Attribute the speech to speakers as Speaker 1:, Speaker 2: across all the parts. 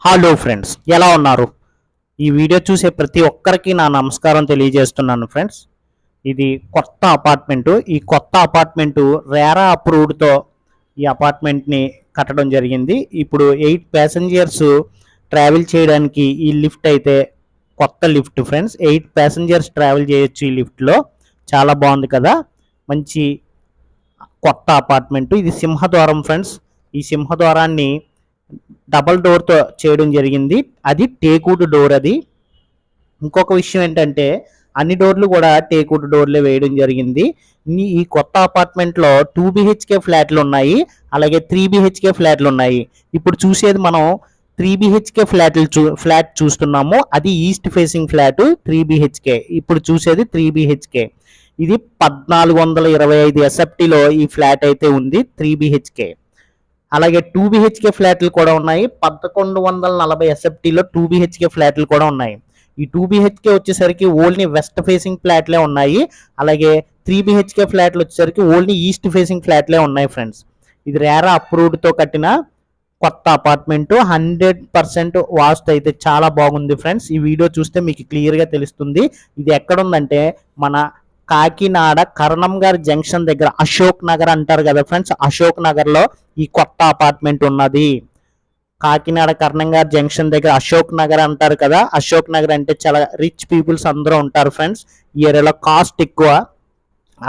Speaker 1: Hello friends, ఎలా ఉన్నారు? ఈ వీడియో చూసే ప్రతి ఒక్కరికి నా నమస్కారం తెలియజేస్తున్నాను ఫ్రెండ్స్. ఇది కొత్త అపార్ట్మెంటు. ఈ కొత్త అపార్ట్మెంటు రేరా అప్రూవ్డ్తో ఈ అపార్ట్మెంట్ని కట్టడం జరిగింది. ఇప్పుడు 8 ప్యాసింజర్స్ ట్రావెల్ చేయడానికి ఈ లిఫ్ట్ అయితే కొత్త లిఫ్ట్ ఫ్రెండ్స్. 8 ప్యాసింజర్స్ ట్రావెల్ చేయొచ్చు ఈ లిఫ్ట్లో. చాలా బాగుంది కదా, మంచి కొత్త అపార్ట్మెంటు. ఇది సింహద్వారం ఫ్రెండ్స్. ఈ సింహద్వారాన్ని డబల్ డోర్తో చేయడం జరిగింది. అది టేక్వుడ్ డోర్. అది ఇంకొక విషయం ఏంటంటే అన్ని డోర్లు కూడా టేక్వుడ్ డోర్లే వేయడం జరిగింది. ఈ కొత్త అపార్ట్మెంట్లో 2 BHK ఫ్లాట్లు ఉన్నాయి, అలాగే 3 BHK ఫ్లాట్లు ఉన్నాయి. ఇప్పుడు చూసేది మనం 3 BHK ఫ్లాట్ చూస్తున్నాము. అది ఈస్ట్ ఫేసింగ్ ఫ్లాట్ 3 BHK. ఇప్పుడు చూసేది 3 BHK. ఇది 1425 SFTలో ఈ ఫ్లాట్ అయితే ఉంది 3 BHK. అలాగే 2 BHK ఫ్లాట్లు కూడా ఉన్నాయి. 1140 SFTలో 2 BHK ఫ్లాట్లు కూడా ఉన్నాయి. ఈ 2 BHK వచ్చేసరికి ఓన్లీ వెస్ట్ ఫేసింగ్ ఫ్లాట్లే ఉన్నాయి. అలాగే 3 BHK ఫ్లాట్లు వచ్చేసరికి ఓన్లీ ఈస్ట్ ఫేసింగ్ ఫ్లాట్లే ఉన్నాయి ఫ్రెండ్స్. ఇది రేరా అప్రూవ్డ్తో కట్టిన కొత్త అపార్ట్మెంటు. 100% వాస్తు అయితే చాలా బాగుంది ఫ్రెండ్స్. ఈ వీడియో చూస్తే మీకు క్లియర్గా తెలుస్తుంది. ఇది ఎక్కడుందంటే మన కాకినాడ కరణంగారి జంక్షన్ దగ్గర, అశోక్ నగర్ అంటారు కదా ఫ్రెండ్స్, అశోక్ నగర్లో ఈ కొత్త అపార్ట్మెంట్ ఉన్నది. కాకినాడ కరణంగారి జంక్షన్ దగ్గర అశోక్ నగర్ అంటారు కదా. అశోక్ నగర్ అంటే చాలా రిచ్ పీపుల్స్ అందరూ ఉంటారు ఫ్రెండ్స్. ఈ ఏరియాలో కాస్ట్ ఎక్కువ.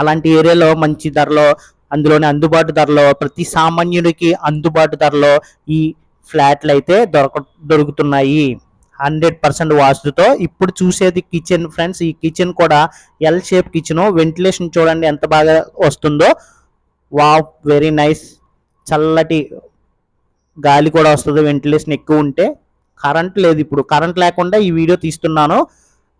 Speaker 1: అలాంటి ఏరియాలో మంచి ధరలో, అందులోనే అందుబాటు ధరలో, ప్రతి సామాన్యుడికి అందుబాటు ధరలో ఈ ఫ్లాట్లు అయితే దొరుకుతున్నాయి 100% వాస్తుతో. ఇప్పుడు చూసేది కిచెన్ ఫ్రెండ్స్. ఈ కిచెన్ కూడా ఎల్ షేప్ కిచెన్. వెంటిలేషన్ చూడండి ఎంత బాగా వస్తుందో. Wow, very nice. చల్లటి గాలి కూడా వస్తుంది వెంటిలేషన్ ఎక్కువ ఉంటే. కరెంట్ లేదు, ఇప్పుడు కరెంట్ లేకుండా ఈ వీడియో తీస్తున్నాను.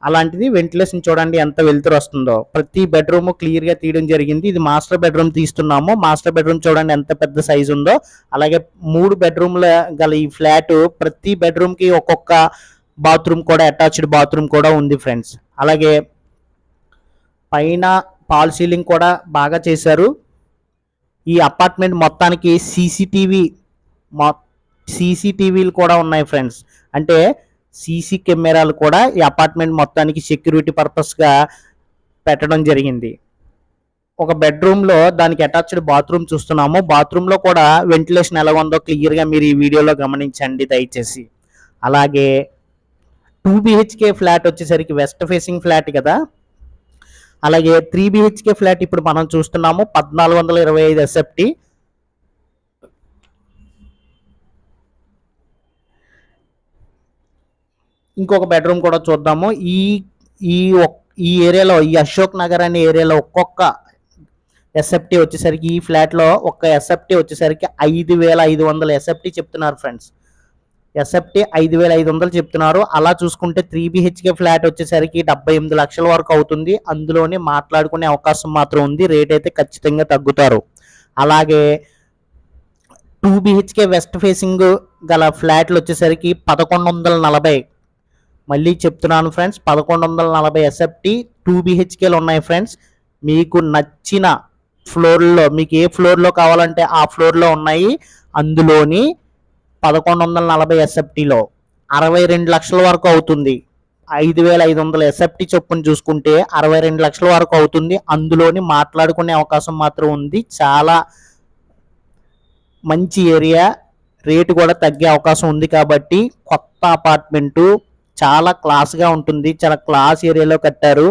Speaker 1: అలాంటిది వెంటిలేషన్ చూడండి ఎంత వెలుతురు వస్తుందో. ప్రతి బెడ్రూమ్ క్లియర్గా తీయడం జరిగింది. ఇది మాస్టర్ బెడ్రూమ్ తీస్తున్నాము. మాస్టర్ బెడ్రూమ్ చూడండి ఎంత పెద్ద సైజు ఉందో. అలాగే 3 బెడ్రూమ్ల గల ఈ ఫ్లాట్ ప్రతి బెడ్రూమ్కి ఒక్కొక్క బాత్రూమ్ కూడా, అటాచ్డ్ బాత్రూమ్ కూడా ఉంది ఫ్రెండ్స్. అలాగే పైన ఫాల్ సీలింగ్ కూడా బాగా చేశారు. ఈ అపార్ట్మెంట్ మొత్తానికి సీసీటీవీలు కూడా ఉన్నాయి ఫ్రెండ్స్. అంటే సీసీ కెమెరాలు కూడా ఈ అపార్ట్మెంట్ మొత్తానికి సెక్యూరిటీ పర్పస్గా పెట్టడం జరిగింది. ఒక బెడ్రూమ్లో దానికి అటాచ్డ్ బాత్రూమ్ చూస్తున్నాము. బాత్రూంలో కూడా వెంటిలేషన్ ఎలా ఉందో క్లియర్గా మీరు ఈ వీడియోలో గమనించండి దయచేసి. అలాగే 2 BHK ఫ్లాట్ వచ్చేసరికి వెస్ట్ ఫేసింగ్ ఫ్లాట్ కదా. అలాగే 3 BHK ఫ్లాట్ ఇప్పుడు మనం చూస్తున్నాము 1425 SFT. ఇంకొక బెడ్రూమ్ కూడా చూద్దాము. ఈ ఈ ఏరియాలో, ఈ అశోక్ నగర్ అనే ఏరియాలో ఒక్కొక్క SFT వచ్చేసరికి, ఈ ఫ్లాట్లో ఒక్క SFT వచ్చేసరికి 5500 SFT చెప్తున్నారు ఫ్రెండ్స్. SFT 5500 చెప్తున్నారు. అలా చూసుకుంటే 3 BHK ఫ్లాట్ వచ్చేసరికి 78 లక్షల వరకు అవుతుంది. అందులోనే మాట్లాడుకునే అవకాశం మాత్రం ఉంది. రేట్ అయితే ఖచ్చితంగా తగ్గుతారు. అలాగే 2 BHK వెస్ట్ ఫేసింగ్ గల ఫ్లాట్లు వచ్చేసరికి 1140. మళ్ళీ చెప్తున్నాను ఫ్రెండ్స్, 1140 SFT 2 BHKలు ఉన్నాయి ఫ్రెండ్స్. మీకు నచ్చిన ఫ్లోర్లో, మీకు ఏ ఫ్లోర్లో కావాలంటే ఆ ఫ్లోర్లో ఉన్నాయి. అందులోని 1140 SFTలో 62 లక్షల వరకు అవుతుంది. 5500 SFT చొప్పున చూసుకుంటే 62 లక్షల వరకు అవుతుంది. అందులోని మాట్లాడుకునే అవకాశం మాత్రం ఉంది. చాలా మంచి ఏరియా, రేటు కూడా తగ్గే అవకాశం ఉంది. కాబట్టి కొత్త అపార్ట్మెంటు చాలా క్లాస్గా ఉంటుంది. చాలా క్లాస్ ఏరియాలో కట్టారు.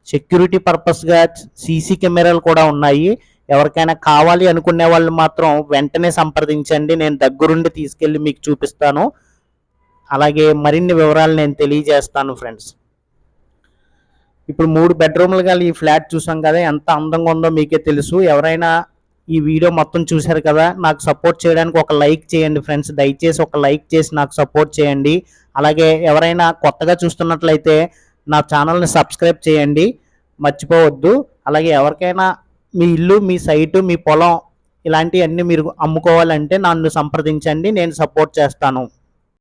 Speaker 1: సెక్యూరిటీ పర్పస్గా సీసీ కెమెరాలు కూడా ఉన్నాయి. ఎవరికైనా కావాలి అనుకునే వాళ్ళు మాత్రం వెంటనే సంప్రదించండి. నేను దగ్గరుండి తీసుకెళ్ళి మీకు చూపిస్తాను. అలాగే మరిన్ని వివరాలు నేను తెలియజేస్తాను ఫ్రెండ్స్. ఇప్పుడు 3 బెడ్రూమ్లు గల ఈ ఫ్లాట్ చూసాం కదా, ఎంత అందంగా ఉందో మీకే తెలుసు. ఎవరైనా ఈ వీడియో మొత్తం చూశారు కదా, నాకు సపోర్ట్ చేయడానికి ఒక లైక్ చేయండి ఫ్రెండ్స్. దయచేసి ఒక లైక్ చేసి నాకు సపోర్ట్ చేయండి. అలాగే ఎవరైనా కొత్తగా చూస్తున్నట్లయితే నా ఛానల్ని సబ్స్క్రైబ్ చేయండి, మర్చిపోవద్దు. అలాగే ఎవరికైనా మీ ఇల్లు, మీ సైటు, మీ పొలం ఇలాంటివన్నీ మీరు అమ్ముకోవాలంటే నన్ను సంప్రదించండి, నేను సపోర్ట్ చేస్తాను.